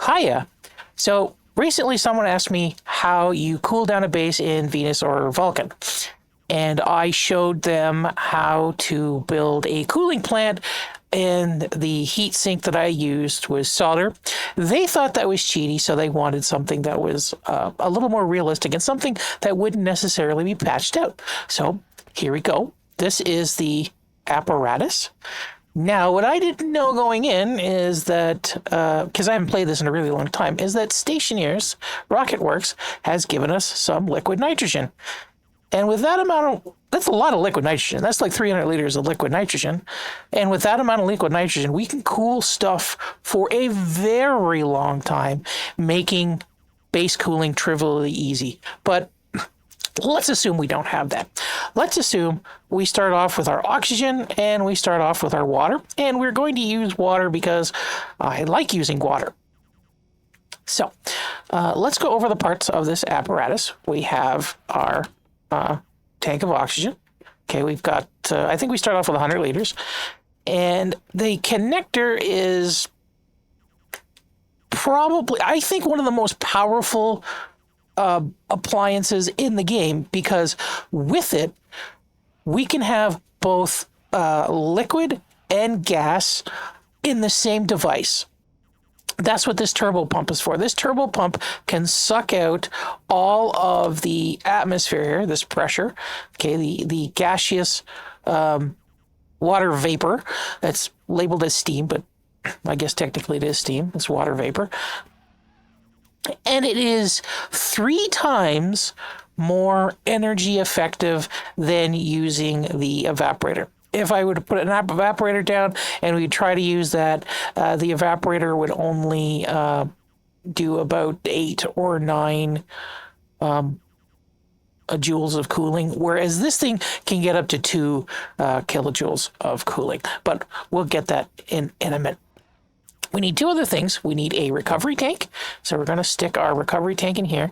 Hiya. So recently someone asked me how you cool down a base in Venus or Vulcan. And I showed them how to build a cooling plant, and the heat sink that I used was solder. They thought that was cheaty, so they wanted something that was a little more realistic and something that wouldn't necessarily be patched out. So here we go. This is the apparatus. Now, what I didn't know going in is that, because I haven't played this in a really long time, is that Stationeers, Rocketworks, has given us some liquid nitrogen. And with that amount of, that's a lot of liquid nitrogen. That's like 300 liters of liquid nitrogen. And with that amount of liquid nitrogen, we can cool stuff for a very long time, making base cooling trivially easy. But let's assume we don't have that. Let's assume we start off with our oxygen and we start off with our water. And we're going to use water because I like using water. So let's go over the parts of this apparatus. We have our tank of oxygen. Okay, we've got, I think we start off with 100 liters. And the connector is probably, I think, one of the most powerful appliances in the game, because with it, we can have both liquid and gas in the same device. That's what this turbo pump is for. This turbo pump can suck out all of the atmosphere here, this pressure, okay, the gaseous water vapor that's labeled as steam, but I guess technically it is steam. It's water vapor. And it is 3 times more energy effective than using the evaporator. If I were to put an evaporator down and we try to use that, the evaporator would only do about 8 or 9 joules of cooling, whereas this thing can get up to 2 kilojoules of cooling. But we'll get that in a minute. We need 2 other things. We need a recovery tank. So we're going to stick our recovery tank in here.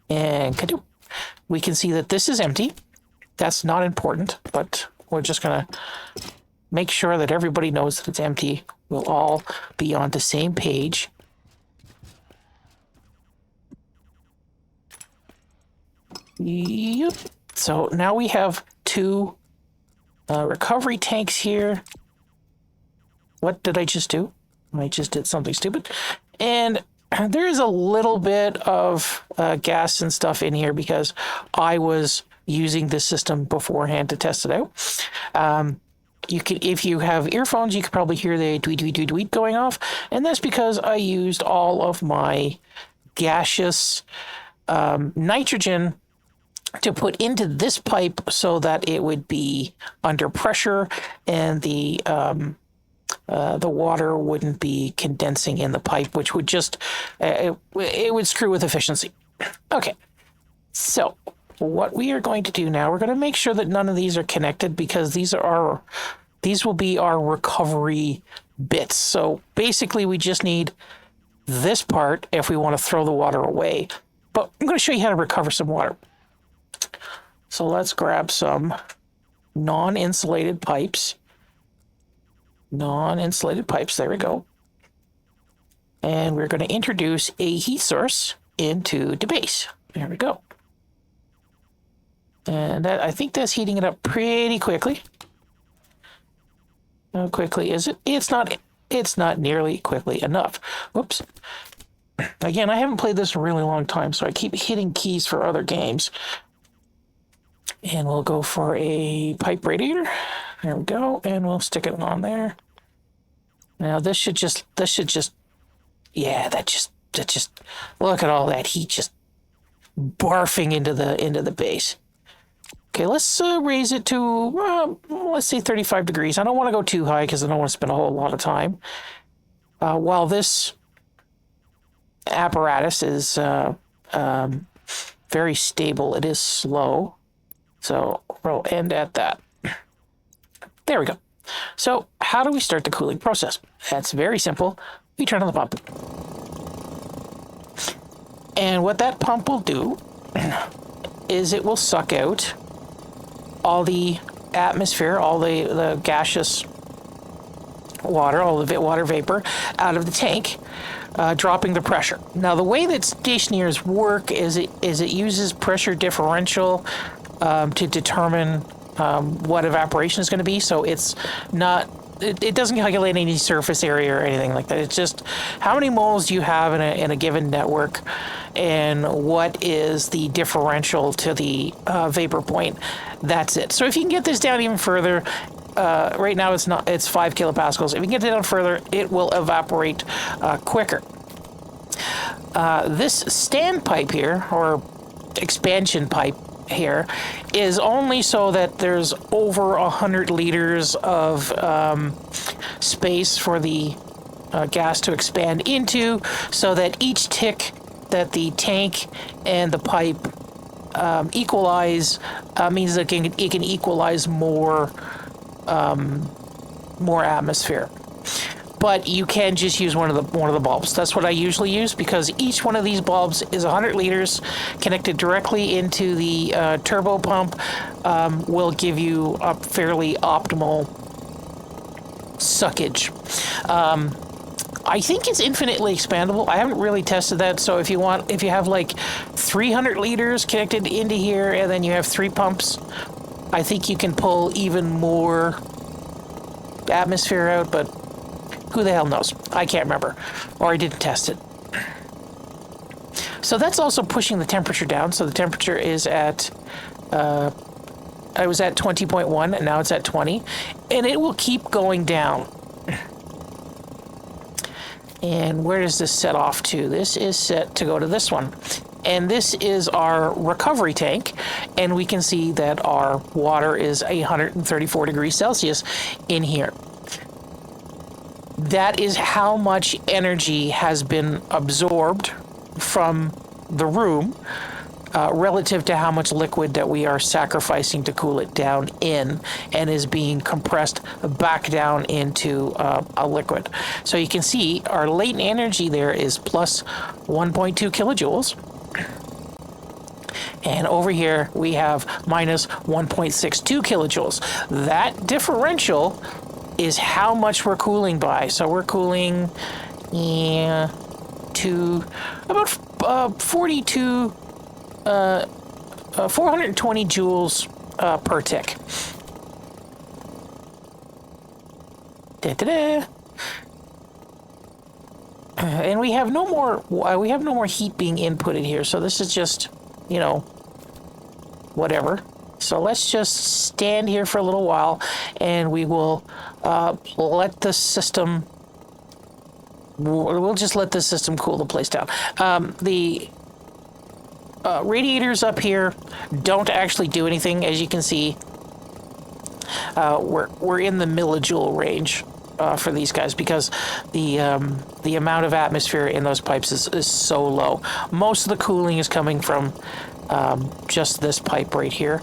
And kadoo. We can see that this is empty. That's not important, but we're just going to make sure that everybody knows that it's empty. We'll all be on the same page. Yep. So now we have 2 recovery tanks here. What did I just do? I just did something stupid. And there is a little bit of gas and stuff in here because I was using this system beforehand to test it out. You can, if you have earphones, you could probably hear the tweet, tweet, tweet, tweet going off. And that's because I used all of my gaseous nitrogen to put into this pipe so that it would be under pressure and the water wouldn't be condensing in the pipe, which would just, it would screw with efficiency. Okay, so what we are going to do now, we're going to make sure that none of these are connected because these will be our recovery bits. So basically we just need this part if we want to throw the water away. But I'm going to show you how to recover some water. So let's grab some non-insulated pipes. Non-insulated pipes, there we go. And we're going to introduce a heat source into the base. There we go. And that, I think that's heating it up pretty quickly. How quickly is it? It's not nearly quickly enough. Whoops. Again, I haven't played this in a really long time, so I keep hitting keys for other games. And we'll go for a pipe radiator. There we go, and we'll stick it on there. Now this should just, yeah, that just, look at all that heat just barfing into the base. Okay, let's raise it to, let's say 35 degrees. I don't want to go too high because I don't want to spend a whole lot of time. While this apparatus is very stable, it is slow. So we'll end at that. There we go. So how do we start the cooling process? That's very simple. We turn on the pump. And what that pump will do is it will suck out all the atmosphere, all the gaseous water, all of it, water vapor, out of the tank, dropping the pressure. Now, the way that Stationeers work is it uses pressure differential to determine what evaporation is going to be. So it's not, it doesn't calculate any surface area or anything like that. It's just how many moles do you have in a given network, and what is the differential to the vapor point. That's it. So if you can get this down even further, right now it's 5 kilopascals. If you can get it down further, it will evaporate quicker. This standpipe here, or expansion pipe here, is only so that there's over 100 liters of space for the gas to expand into, so that each tick that the tank and the pipe equalize means that it can equalize more atmosphere. But you can just use one of the bulbs. That's what I usually use, because each one of these bulbs is 100 liters connected directly into the turbo pump. Will give you a fairly optimal suckage. I think it's infinitely expandable. I haven't really tested that. So if you have like 300 liters connected into here, and then you have 3 pumps, I think you can pull even more atmosphere out, but who the hell knows? I can't remember, or I didn't test it. So that's also pushing the temperature down. So the temperature is at, I was at 20.1, and now it's at 20, and it will keep going down. And where does this set off to? This is set to go to this one. And this is our recovery tank, and we can see that our water is 134 degrees Celsius in here. That is how much energy has been absorbed from the room relative to how much liquid that we are sacrificing to cool it down in, and is being compressed back down into a liquid. So you can see our latent energy there is plus 1.2 kilojoules. And over here we have minus 1.62 kilojoules. That differential is how much we're cooling by. So we're cooling to about 420 joules per tick. Da-da-da. And we have no more heat being inputted here. So this is just, whatever. So let's just stand here for a little while, and we will let the system. We'll just let the system cool the place down. The radiators up here don't actually do anything, as you can see. We're in the millijoule range for these guys, because the amount of atmosphere in those pipes is so low. Most of the cooling is coming from just this pipe right here.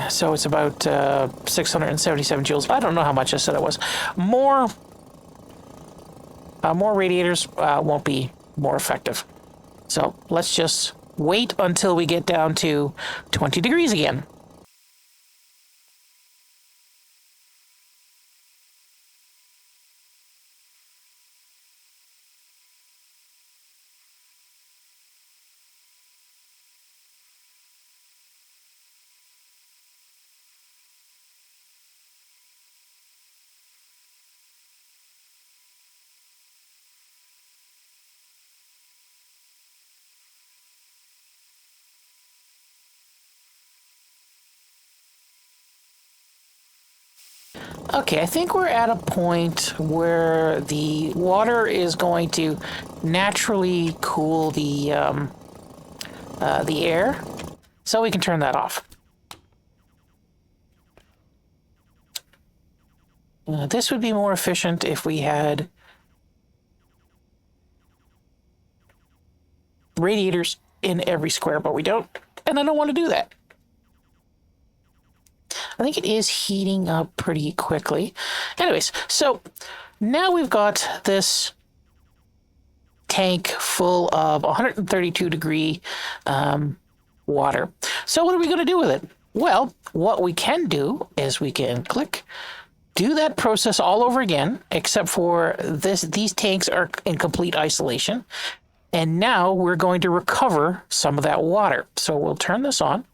So it's about 677 joules. I don't know how much I said it was. More radiators won't be more effective. So let's just wait until we get down to 20 degrees again. Okay, I think we're at a point where the water is going to naturally cool the air, so we can turn that off. This would be more efficient if we had radiators in every square, but we don't, and I don't want to do that. I think it is heating up pretty quickly. Anyways, so now we've got this tank full of 132 degree water. So what are we going to do with it? Well, what we can do is we can click do that process all over again, except for this. These tanks are in complete isolation. And now we're going to recover some of that water. So we'll turn this on.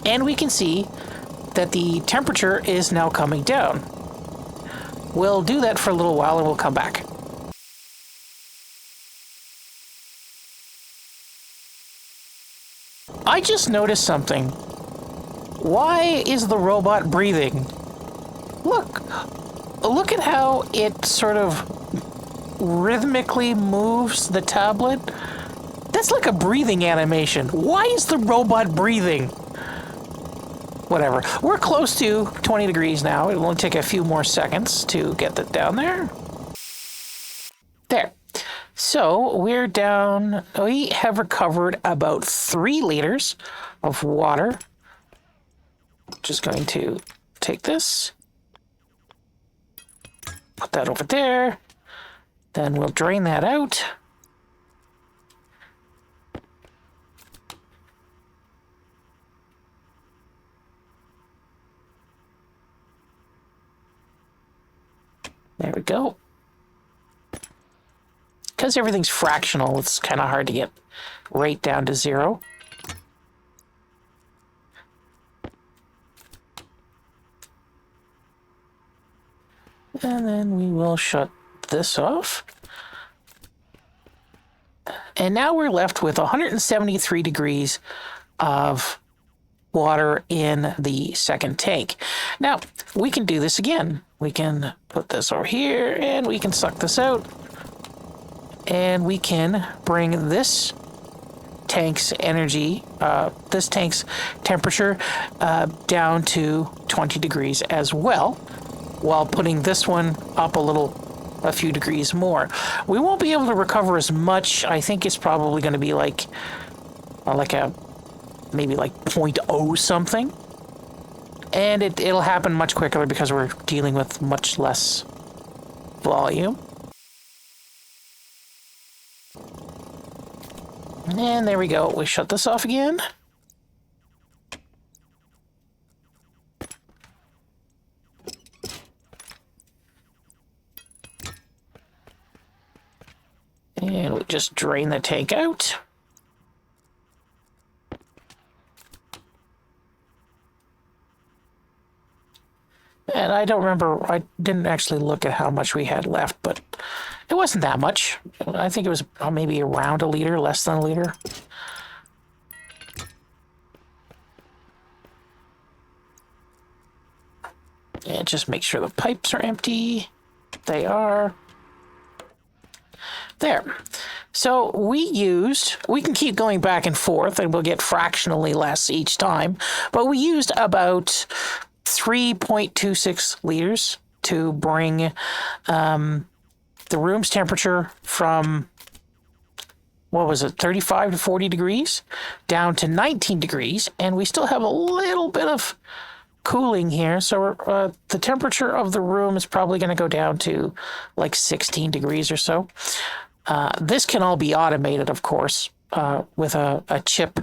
And we can see that the temperature is now coming down. We'll do that for a little while and we'll come back. I just noticed something. Why is the robot breathing? Look at how it sort of rhythmically moves the tablet. That's like a breathing animation. Why is the robot breathing? Whatever. We're close to 20 degrees now. It'll only take a few more seconds to get that down there. There. So we're down. We have recovered about 3 liters of water. Just going to take this, put that over there. Then we'll drain that out. There we go. Because everything's fractional, it's kind of hard to get right down to 0. And then we will shut this off. And now we're left with 173 degrees of water in the second tank. Now, we can do this again. We can put this over here, and we can suck this out. And we can bring this tank's energy, this tank's temperature, down to 20 degrees as well, while putting this one up a few degrees more. We won't be able to recover as much. I think it's probably going to be maybe like 0.0 something. And it'll happen much quicker because we're dealing with much less volume. And there we go. We shut this off again. And we just drain the tank out. And I don't remember, I didn't actually look at how much we had left, but it wasn't that much. I think it was maybe around a liter, less than a liter. And just make sure the pipes are empty. They are. There. So we can keep going back and forth and we'll get fractionally less each time, but we used about 3.26 liters to bring the room's temperature from, 35 to 40 degrees down to 19 degrees, and we still have a little bit of cooling here, so the temperature of the room is probably going to go down to like 16 degrees or so. This can all be automated, of course, with a chip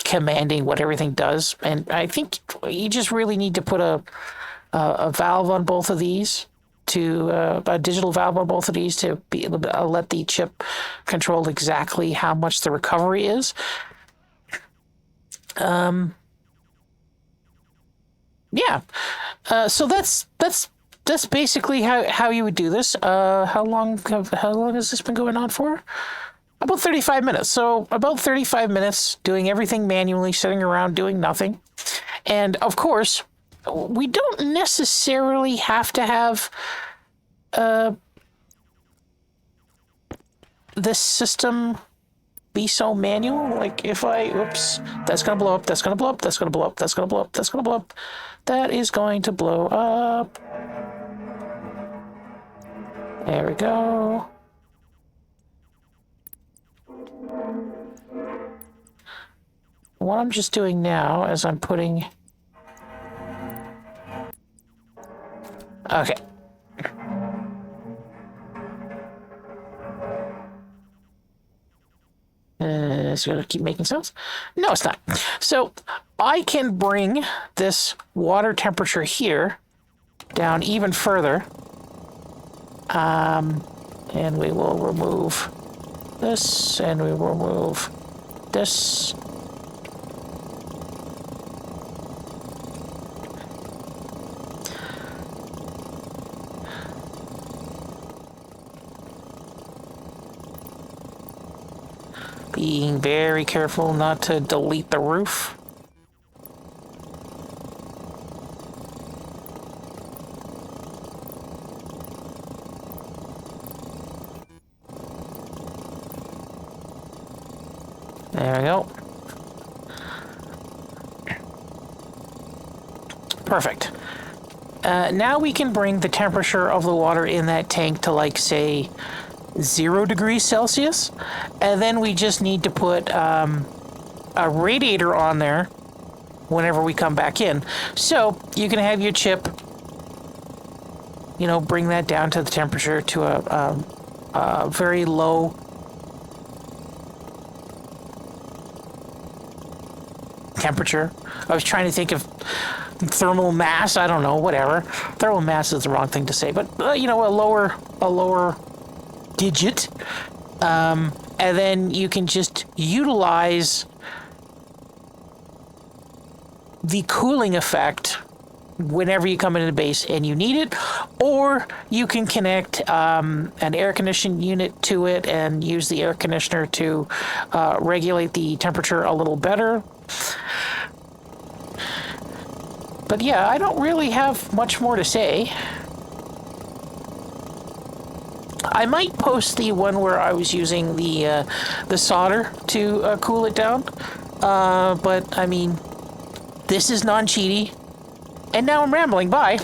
commanding what everything does. And I think you just really need to put a valve on both of these, a digital valve on both of these to be able to let the chip control exactly how much the recovery is. Yeah. So that's basically how you would do this. How long has this been going on for? About 35 minutes. So about 35 minutes doing everything manually, sitting around doing nothing. And of course, we don't necessarily have to have this system be so manual. Like if oops, that's going to blow up, that's going to blow up, that's going to blow up, that's going to blow up, that's going to blow up. That is going to blow up. There we go. What I'm just doing now is I'm putting... Okay. Is it going to keep making sounds? No, it's not. So I can bring this water temperature here down even further. And we will remove this, and we will remove this. Being very careful not to delete the roof. There we go. Perfect. Now we can bring the temperature of the water in that tank to, like, say, 0 degrees Celsius. And then we just need to put a radiator on there whenever we come back in. So you can have your chip, you know, bring that down to the temperature to a very low temperature. I was trying to think of thermal mass. I don't know, whatever. Thermal mass is the wrong thing to say, but you know, a lower digit. And then you can just utilize the cooling effect whenever you come into the base and you need it, or you can connect an air conditioning unit to it and use the air conditioner to regulate the temperature a little better. But yeah, I don't really have much more to say. I might post the one where I was using the solder to cool it down. But I mean, this is non-cheaty. And now I'm rambling. Bye.